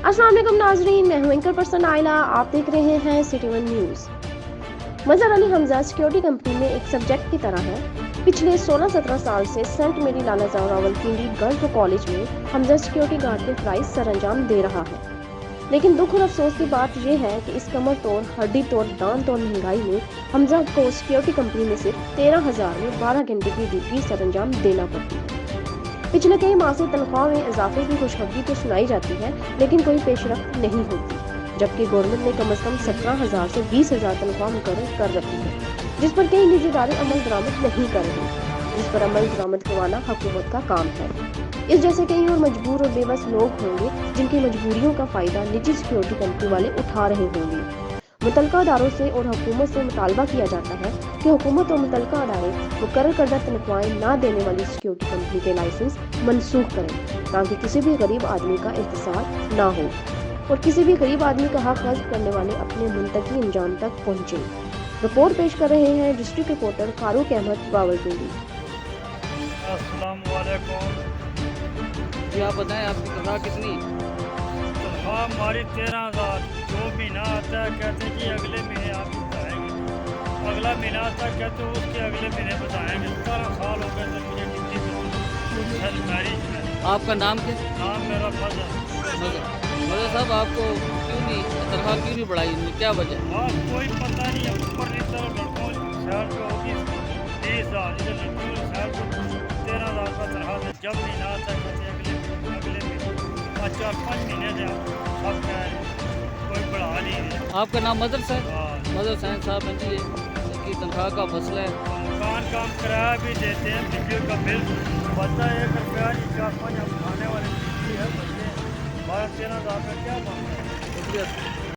अस्सलाम वालेकुम नाजरीन, मैं हूं एंकर पर्सन आयला। आप देख रहे हैं सिटी वन न्यूज़। मजहर अली हमजा सिक्योरिटी कंपनी में एक सब्जेक्ट की तरह है। पिछले 16-17 साल से सेंट मेरी लाला रावलपिंडी गर्ल्स कॉलेज में हमजा सिक्योरिटी गार्ड के फराइज सर अंजाम दे रहा है। लेकिन दुख और अफसोस की बात यह है कि इस कमर तोड़, हड्डी तोड़, दान तोड़ महंगाई में हमजा को सिक्योरिटी कंपनी में सिर्फ 13,000 में 12 घंटे की ड्यूटी सर अंजाम देना पड़ती है। पिछले कई माह से तनख्वाह में इजाफे की खुशखबरी तो सुनाई जाती है, लेकिन कोई पेशरफ्त नहीं होती, जबकि गवर्नमेंट ने कम से कम 17,000 से 20,000 तनख्वाह मुकर्रर कर रखी है, जिस पर कई निजी इदारे अमल दरामद नहीं कर रहे, जिस पर अमल दरामद करवाना हुकूमत का काम है। इस जैसे कई और मजबूर और बेबस लोग होंगे जिनकी मजबूरियों का फायदा निजी सिक्योरिटी कंपनी वाले उठा रहे होंगे। मुतलका अदारों से और हुकूमत से मुतालबा किया जाता है कि हुकूमत और मुतलका अदारे मुकर्रर करदा तनख्वाहें ना देने वाली सिक्योरिटी कंपनी के लाइसेंस मनसूख करें, ताकि किसी भी गरीब आदमी का एहतसाब ना हो और किसी भी गरीब आदमी का हक हज़ करने वाले अपने मुंतकी अंजाम तक पहुँचे। रिपोर्ट पेश कर रहे हैं डिस्ट्रिक्ट रिपोर्टर फारूक अहमद रावलपिंडी। अस्सलाम वालेकुम। जी आप बताएं आपकी तनख्वाह कितनी? तनख्वाह हमारी 13,000। जो महीना आता है कहते हैं कि अगले महीने आप बताएंगे, अगला महीना आता है कहते हैं उसके अगले महीने बताएंगे। 17 साल हो गए थे मुझे ड्यूटी पे हेल्थ मैरिज में। आपका नाम क्या? नाम मेरा फजल। मदर साहब आपको क्यों नहीं तनख्वाह क्यों नहीं बढ़ाई, इनमें क्या वजह? कोई पता नहीं है। ऊपर की तरफ लड़कों शहर पे होगी 20,000, इधर लड़कों शहर पे 13,000 का तनख्वाह है। जब महीना आता है कहते हैं अगले महीने 4-5 महीने से सब कह रहे हैं, कोई बढ़ा नहीं है। आपका नाम मदर साहब? हाँ। मदर साहब साहब जी इनकी तनख्वाह का मसला है। मकान का किराया भी देते हैं, बिजली का बिल बचता है 1 रुपया नहीं। 4-5 हम खाने वाले बिजली है, बच्चे 12-13 हज़ार का क्या बनता है। शुक्रिया।